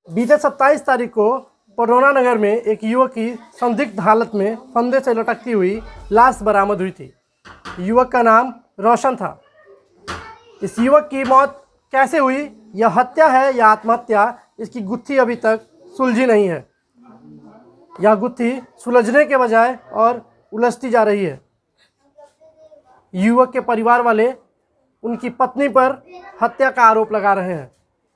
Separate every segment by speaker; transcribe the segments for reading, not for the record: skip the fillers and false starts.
Speaker 1: बीते 27 तारीख को पडरौना नगर में एक युवक की संदिग्ध हालत में फंदे से लटकती हुई लाश बरामद हुई थी। युवक का नाम रोशन था। इस युवक की मौत कैसे हुई, यह हत्या है या आत्महत्या, इसकी गुत्थी अभी तक सुलझी नहीं है। यह गुत्थी सुलझने के बजाय और उलझती जा रही है। युवक के परिवार वाले उनकी पत्नी पर हत्या का आरोप लगा रहे हैं,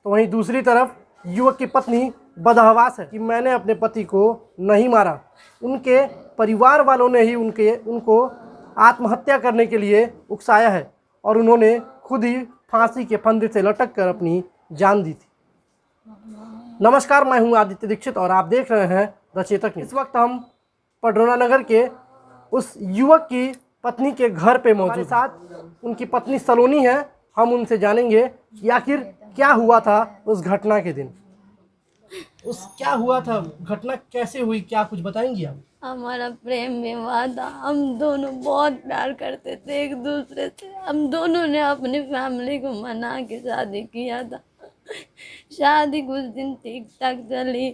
Speaker 1: तो वहीं दूसरी तरफ युवक की पत्नी बदहवास है कि मैंने अपने पति को नहीं मारा। उनके परिवार वालों ने ही उनको आत्महत्या करने के लिए उकसाया है और उन्होंने खुद ही फांसी के फंदे से लटक कर अपनी जान दी थी। नमस्कार, मैं हूं आदित्य दीक्षित और आप देख रहे हैं द चेतक न्यूज़। इस वक्त हम पडरौना नगर के उस युवक की पत्नी के घर पे मौजूद। साथ उनकी पत्नी सलोनी है। हम उनसे जानेंगे कि आखिर क्या हुआ था उस घटना के दिन। क्या हुआ था, घटना कैसे हुई, क्या कुछ बताएंगी आप?
Speaker 2: हमारा प्रेम विवाह था। हम दोनों बहुत प्यार करते थे एक दूसरे से। हम दोनों ने अपनी फैमिली को मना के शादी किया था। शादी कुछ दिन ठीक ठाक चली।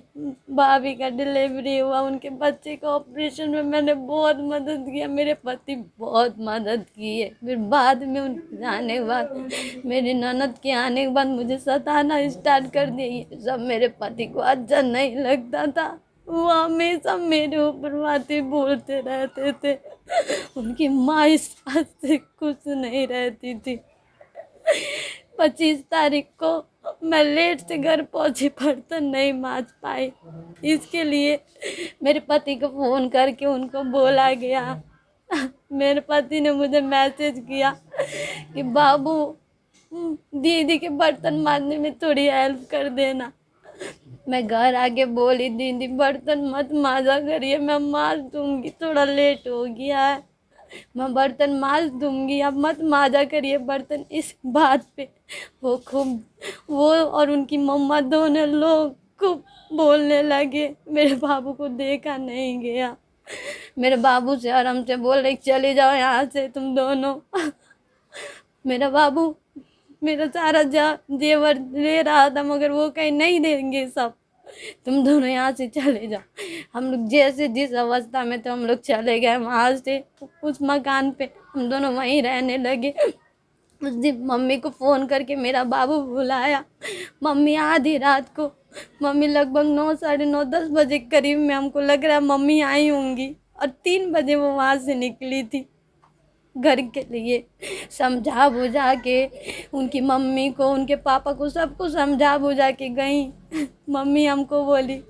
Speaker 2: भाभी का डिलीवरी हुआ, उनके बच्चे का ऑपरेशन में मैंने बहुत मदद किया। मेरे पति बहुत मदद की है। फिर बाद में उनके जाने के बाद, मेरी ननद के आने के बाद मुझे सताना स्टार्ट कर दिया। सब मेरे पति को अच्छा नहीं लगता था। वो हमेशा मेरे ऊपर बातें बोलते रहते थे। उनकी माँ इस बात से खुश नहीं रहती थी। 25 तारीख को मैं लेट से घर पहुंची, बर्तन नहीं मांज पाई। इसके लिए मेरे पति को फ़ोन करके उनको बोला गया। मेरे पति ने मुझे मैसेज किया कि बाबू दीदी के बर्तन मांजने में थोड़ी हेल्प कर देना। मैं घर आके बोली, दीदी बर्तन मत मांजा करिए, मैं मांज दूंगी, थोड़ा लेट हो गया है, मैं बर्तन मांज दूंगी, अब मत मांजा करिए बर्तन। इस बात पे वो और उनकी मम्मा दोनों लोग खूब बोलने लगे। मेरे बाबू को देखा नहीं गया। मेरे बाबू से और हमसे बोल रहे चले जाओ यहाँ से तुम दोनों। मेरा बाबू मेरा सारा जेवर ले रहा था, मगर वो कहीं नहीं देंगे सब, तुम दोनों यहाँ से चले जाओ। हम लोग जैसे जिस अवस्था में तो हम लोग चले गए वहाँ से उस मकान पे। हम दोनों वहीं रहने लगे। उस दिन मम्मी को फ़ोन करके मेरा बाबू बुलाया। मम्मी आधी रात को, मम्मी लगभग 9, साढ़े 9, 10 बजे करीब में हमको लग रहा है मम्मी आई होंगी, और 3 बजे वो वहाँ से निकली थी घर के लिए। समझा बुझा के उनकी मम्मी को, उनके पापा को, सबको समझा बुझा के गई। मम्मी हमको बोली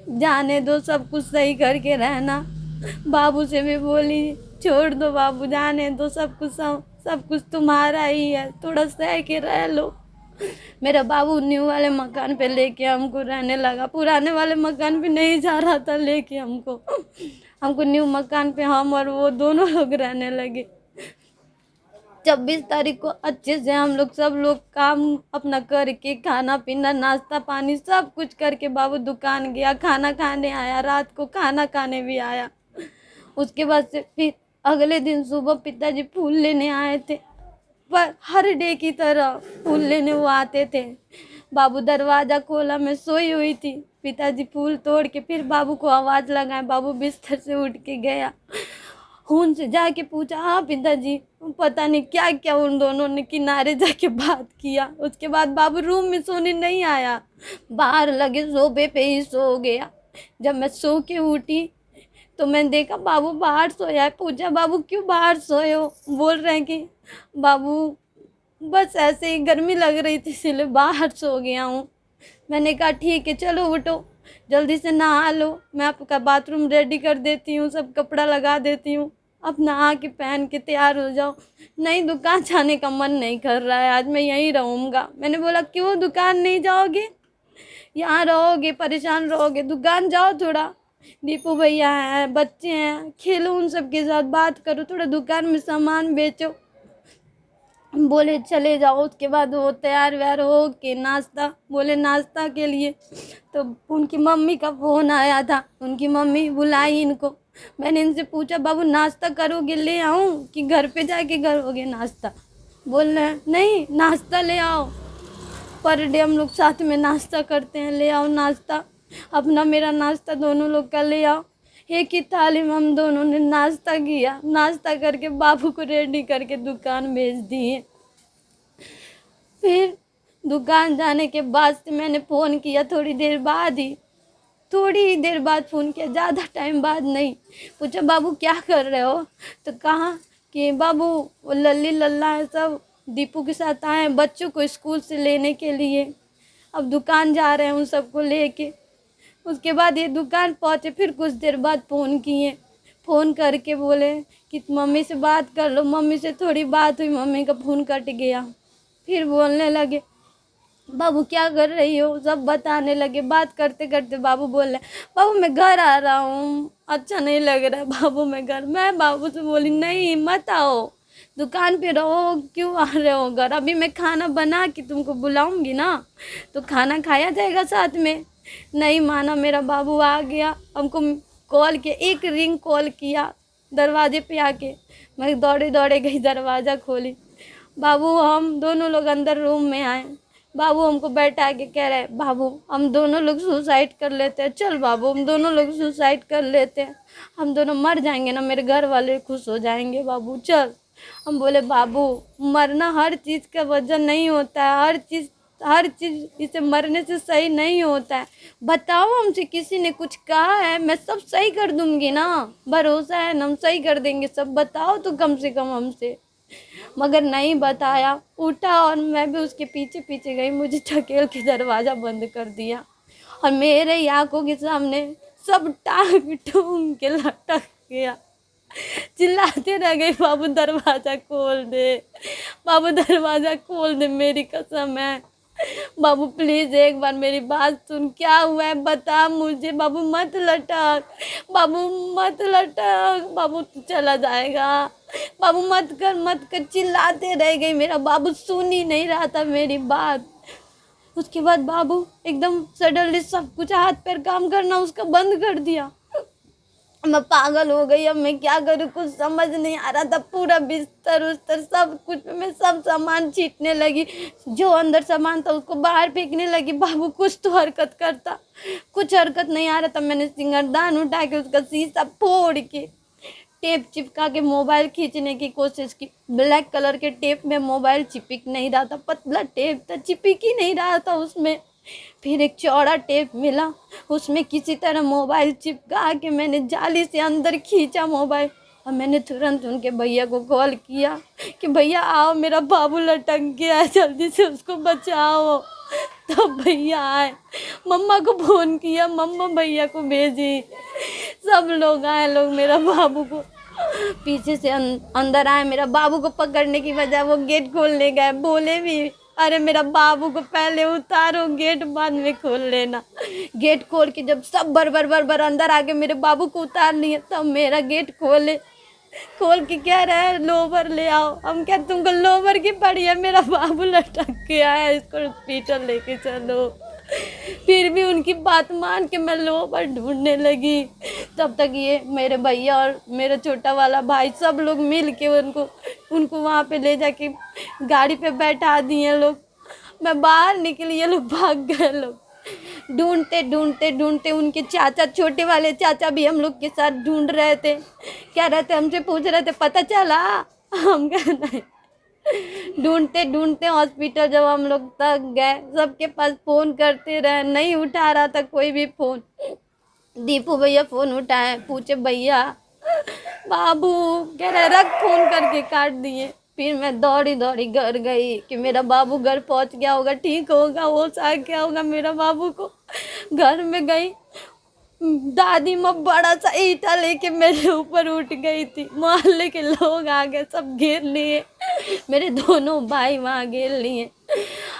Speaker 2: जाने दो, सब कुछ सही करके रहना। बाबू से भी बोली छोड़ दो बाबू, जाने दो, सब कुछ तुम्हारा ही है, थोड़ा सह के रह लो। मेरा बाबू न्यू वाले मकान पे लेके हमको रहने लगा। पुराने वाले मकान पे नहीं जा रहा था लेके हमको न्यू मकान पे हम और वो दोनों लोग रहने लगे। 26 तारीख को अच्छे से हम लोग सब लोग काम अपना करके, खाना पीना नाश्ता पानी सब कुछ करके बाबू दुकान गया, खाना खाने आया, रात को खाना खाने भी आया। उसके बाद से फिर अगले दिन सुबह पिताजी फूल लेने आए थे, पर हर डे की तरह फूल लेने वो आते थे। बाबू दरवाज़ा खोला, मैं सोई हुई थी। पिताजी फूल तोड़ के फिर बाबू को आवाज़ लगाए। बाबू बिस्तर से उठ के गया, उनसे जाके पूछा, हाँ पिताजी, पता नहीं क्या क्या उन दोनों ने किनारे जाके बात किया। उसके बाद बाबू रूम में सोने नहीं आया, बाहर लगे सोफे पे ही सो गया। जब मैं सो के उठी तो मैंने देखा बाबू बाहर सोया है। पूछा बाबू क्यों बाहर सोए हो? बोल रहे हैं कि बाबू बस ऐसे ही गर्मी लग रही थी इसलिए बाहर सो गया हूँ। मैंने कहा ठीक है, चलो उठो, जल्दी से नहा लो, मैं आपका बाथरूम रेडी कर देती हूँ, सब कपड़ा लगा देती हूँ, अब नहा के पहन के तैयार हो जाओ। नहीं, दुकान जाने का मन नहीं कर रहा है, आज मैं यहीं रहूँगा। मैंने बोला क्यों दुकान नहीं जाओगे? यहाँ रहोगे परेशान रहोगे, दुकान जाओ, थोड़ा दीपू भैया हैं, बच्चे हैं, खेलो उन सब के साथ, बात करो, थोड़ा दुकान में सामान बेचो। बोले चले जाओ। उसके बाद वो तैयार व्यार हो के नाश्ता, बोले नाश्ता के लिए, तो उनकी मम्मी का फ़ोन आया था। उनकी मम्मी बुलाई इनको। मैंने इनसे पूछा बाबू नाश्ता करोगे, ले आऊँ कि घर पे जाके करोगे नाश्ता? बोल रहे हैं नहीं, नाश्ता ले आओ। पर डे हम लोग साथ में नाश्ता करते हैं, ले आओ नाश्ता, अपना मेरा नाश्ता दोनों लोग का ले आओ। एक ही थाली में हम दोनों ने नाश्ता किया, नाश्ता करके बाबू को रेडी करके दुकान भेज दिए। फिर दुकान जाने के बाद से मैंने फ़ोन किया, थोड़ी देर बाद फ़ोन किया, ज़्यादा टाइम बाद नहीं। पूछा बाबू क्या कर रहे हो, तो कहा कि बाबू वो लल्ली लल्ला है सब दीपू के साथ आए हैं बच्चों को स्कूल से लेने के लिए, अब दुकान जा रहे हैं उन सबको लेके। उसके बाद ये दुकान पहुँचे, फिर कुछ देर बाद फ़ोन किए, फ़ोन करके बोले कि मम्मी से बात कर लो। मम्मी से थोड़ी बात हुई, मम्मी का फ़ोन कट गया। फिर बोलने लगे बाबू क्या कर रही हो, सब बताने लगे। बात करते करते बाबू बोल रहे बाबू मैं घर आ रहा हूँ, अच्छा नहीं लग रहा है बाबू मैं घर। मैं बाबू से बोली नहीं मत आओ, दुकान पे रहो, क्यों आ रहे हो घर, अभी मैं खाना बना के तुमको बुलाऊंगी ना तो खाना खाया जाएगा साथ में। नहीं माना मेरा बाबू, आ गया हमको कॉल किया, एक रिंग कॉल किया दरवाजे पे आके। मैं दौड़े दौड़े गई, दरवाज़ा खोली, बाबू हम दोनों लोग अंदर रूम में आए। बाबू हमको बैठा के कह रहे बाबू हम दोनों लोग सुसाइड कर लेते हैं, चल बाबू हम दोनों लोग सुसाइड कर लेते हैं, हम दोनों मर जाएंगे ना, मेरे घर वाले खुश हो जाएंगे बाबू चल। हम बोले बाबू मरना हर चीज़ का वजह नहीं होता है, हर चीज़ इसे मरने से सही नहीं होता है। बताओ हमसे किसी ने कुछ कहा है, मैं सब सही कर दूंगी ना, भरोसा है ना हम सही कर देंगे सब, बताओ तो कम से कम हमसे। मगर नहीं बताया, उठा और मैं भी उसके पीछे पीछे गई, मुझे ढकेल के दरवाज़ा बंद कर दिया और मेरे ही आंखों के सामने सब टांग टूंग के लटक गया। चिल्लाते रह गई बाबू दरवाज़ा खोल दे, बाबू दरवाज़ा खोल दे, मेरी कसम है बाबू प्लीज़ एक बार मेरी बात सुन, क्या हुआ है बता मुझे, बाबू मत लटक, बाबू मत लटक, बाबू तू चला जाएगा, बाबू मत कर, चिल्लाते रह गई। मेरा बाबू सुन ही नहीं रहा था मेरी बात। उसके बाद बाबू एकदम सडनली सब कुछ हाथ पैर काम करना उसका बंद कर दिया। मैं पागल हो गई, अब मैं क्या करूँ कुछ समझ नहीं आ रहा था। पूरा बिस्तर उस्तर सब कुछ मैं सब सामान छीटने लगी, जो अंदर सामान था उसको बाहर फेंकने लगी। बाबू कुछ तो हरकत करता, कुछ हरकत नहीं आ रहा था। मैंने सिंगारदान उठा के उसका शीशा फोड़ के टेप चिपका के मोबाइल खींचने की कोशिश की। ब्लैक कलर के टेप में मोबाइल चिपक नहीं रहा था, पतला टेप था, चिपक ही नहीं रहा था उसमें। फिर एक चौड़ा टेप मिला, उसमें किसी तरह मोबाइल चिपका के मैंने जाली से अंदर खींचा मोबाइल और मैंने तुरंत उनके भैया को कॉल किया कि भैया आओ मेरा बाबू लटक गया है, जल्दी से उसको बचाओ। तब भैया आए, मम्मा को फ़ोन किया, मम्मा भैया को भेजी, सब लोग आए। लोग मेरा बाबू को पीछे से अंदर आए, मेरा बाबू को पकड़ने की वजह वो गेट खोलने गए। बोले भी अरे मेरा बाबू को पहले उतारो, गेट बाद में खोल लेना। गेट खोल के जब सब बर अंदर आके मेरे बाबू को उतार लिए, तब मेरा गेट खोल के कह रहा है लोवर ले आओ। हम क्या तुमको लोवर की पड़ी है, मेरा बाबू लटक के आया, इसको हॉस्पिटल लेके चलो। फिर भी उनकी बात मान के मैं लोवर ढूंढने लगी। तब तक ये मेरे भैया और मेरा छोटा वाला भाई सब लोग मिल के उनको वहाँ पे ले जाके गाड़ी पे बैठा दिए लोग। मैं बाहर निकली, ये लोग भाग गए। लोग ढूंढते उनके चाचा, छोटे वाले चाचा भी हम लोग के साथ ढूंढ रहे थे। क्या रहते हमसे पूछ रहे थे पता चला, हम कह नहीं। ढूंढते हॉस्पिटल जब हम लोग तक गए, सबके पास फ़ोन करते रहे, नहीं उठा रहा था कोई भी फ़ोन। दीपू भैया फ़ोन उठाए, पूछे भैया बाबू, कह रहे रख, फ़ोन करके काट दिए। फिर मैं दौड़ी घर गई कि मेरा बाबू घर पहुंच गया होगा, ठीक होगा, होश आ गया होगा मेरा बाबू को। घर में गई, दादी माँ बड़ा सा ईंटा लेके मेरे ऊपर उठ गई थी। मोहल्ले के लोग आ गए, सब घेर लिए, मेरे दोनों भाई वहाँ घेर लिए,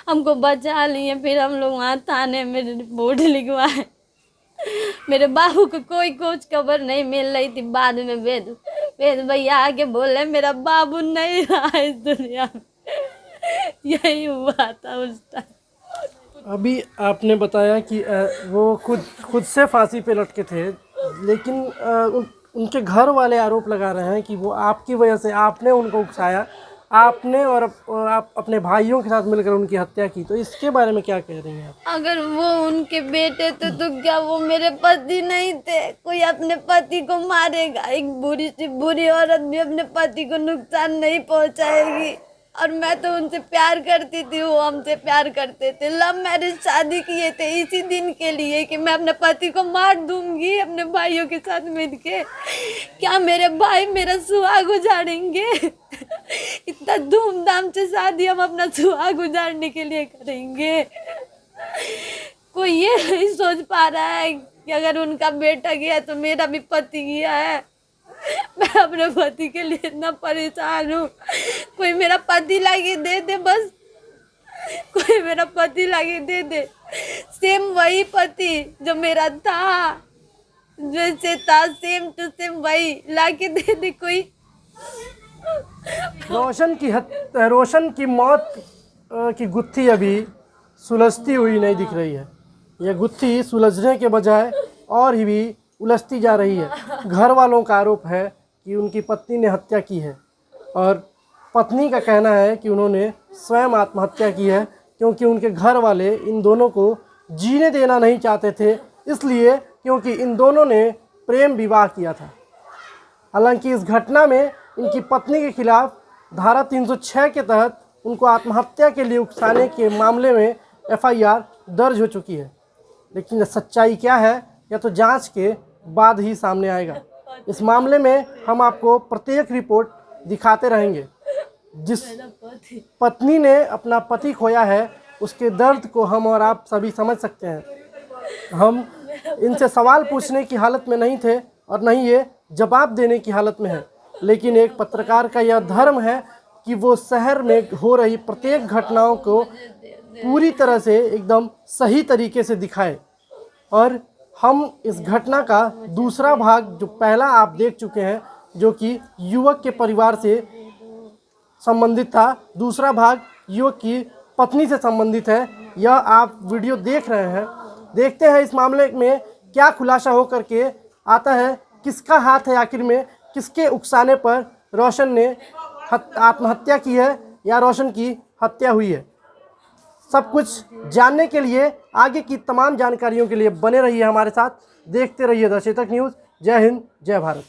Speaker 2: हमको बचा लिए। फिर हम लोग वहाँ थाने में रिपोर्ट लिखवाए। मेरे बाबू को कोई कुछ खबर नहीं मिल रही थी। बाद में वेद भैया आके बोले मेरा बाबू नहीं रहा इस दुनिया में। यही हुआ था उस टाइम।
Speaker 1: अभी आपने बताया कि वो खुद से फांसी पे लटके थे, लेकिन उनके घर वाले आरोप लगा रहे हैं कि वो आपकी वजह से, आपने उनको उकसाया आपने और आप अपने भाइयों के साथ मिलकर उनकी हत्या की, तो इसके बारे में क्या कह रही हैं आप?
Speaker 2: अगर वो उनके बेटे थे तो क्या वो मेरे पति नहीं थे? कोई अपने पति को मारेगा, एक बुरी सी बुरी औरत भी अपने पति को नुकसान नहीं पहुंचाएगी। और मैं तो उनसे प्यार करती थी, वो हमसे प्यार करते थे। लव मैरिज शादी किए थे इसी दिन के लिए कि मैं अपने पति को मार दूंगी अपने भाइयों के साथ मिलके। क्या मेरे भाई मेरा सुहाग उजाड़ेंगे? इतना धूमधाम से शादी हम अपना सुहाग उजाड़ने के लिए करेंगे? कोई ये नहीं सोच पा रहा है कि अगर उनका बेटा गया तो मेरा भी पति गया है। मैं अपने पति के लिए इतना परेशान हूँ। कोई मेरा पति लाके दे दे बस, कोई मेरा पति लाके दे दे। सेम वही पति जो मेरा था, जैसे था सेम टू सेम वही लाके दे दे कोई।
Speaker 1: रोशन की मौत की गुत्थी अभी सुलझती हुई नहीं दिख रही है। यह गुत्थी सुलझने के बजाय और भी उलझती जा रही है। घर वालों का आरोप है कि उनकी पत्नी ने हत्या की है और पत्नी का कहना है कि उन्होंने स्वयं आत्महत्या की है, क्योंकि उनके घर वाले इन दोनों को जीने देना नहीं चाहते थे, इसलिए क्योंकि इन दोनों ने प्रेम विवाह किया था। हालांकि इस घटना में इनकी पत्नी के खिलाफ धारा 306 के तहत उनको आत्महत्या के लिए उकसाने के मामले में FIR दर्ज हो चुकी है, लेकिन सच्चाई क्या है या तो जांच के बाद ही सामने आएगा। इस मामले में हम आपको प्रत्येक रिपोर्ट दिखाते रहेंगे। जिस पत्नी ने अपना पति खोया है उसके दर्द को हम और आप सभी समझ सकते हैं। हम इनसे सवाल पूछने की हालत में नहीं थे और नहीं ये जवाब देने की हालत में है, लेकिन एक पत्रकार का यह धर्म है कि वो शहर में हो रही प्रत्येक घटनाओं को पूरी तरह से एकदम सही तरीके से दिखाए। और हम इस घटना का दूसरा भाग, जो पहला आप देख चुके हैं, जो कि युवक के परिवार से संबंधित था, दूसरा भाग युवक की पत्नी से संबंधित है। यह आप वीडियो देख रहे हैं। देखते हैं इस मामले में क्या खुलासा हो करके आता है, किसका हाथ है आखिर में, किसके उकसाने पर रोशन ने आत्महत्या की है या रोशन की हत्या हुई है। सब कुछ जानने के लिए, आगे की तमाम जानकारियों के लिए बने रहिए हमारे साथ, देखते रहिए द चेतक न्यूज़। जय हिंद, जय भारत।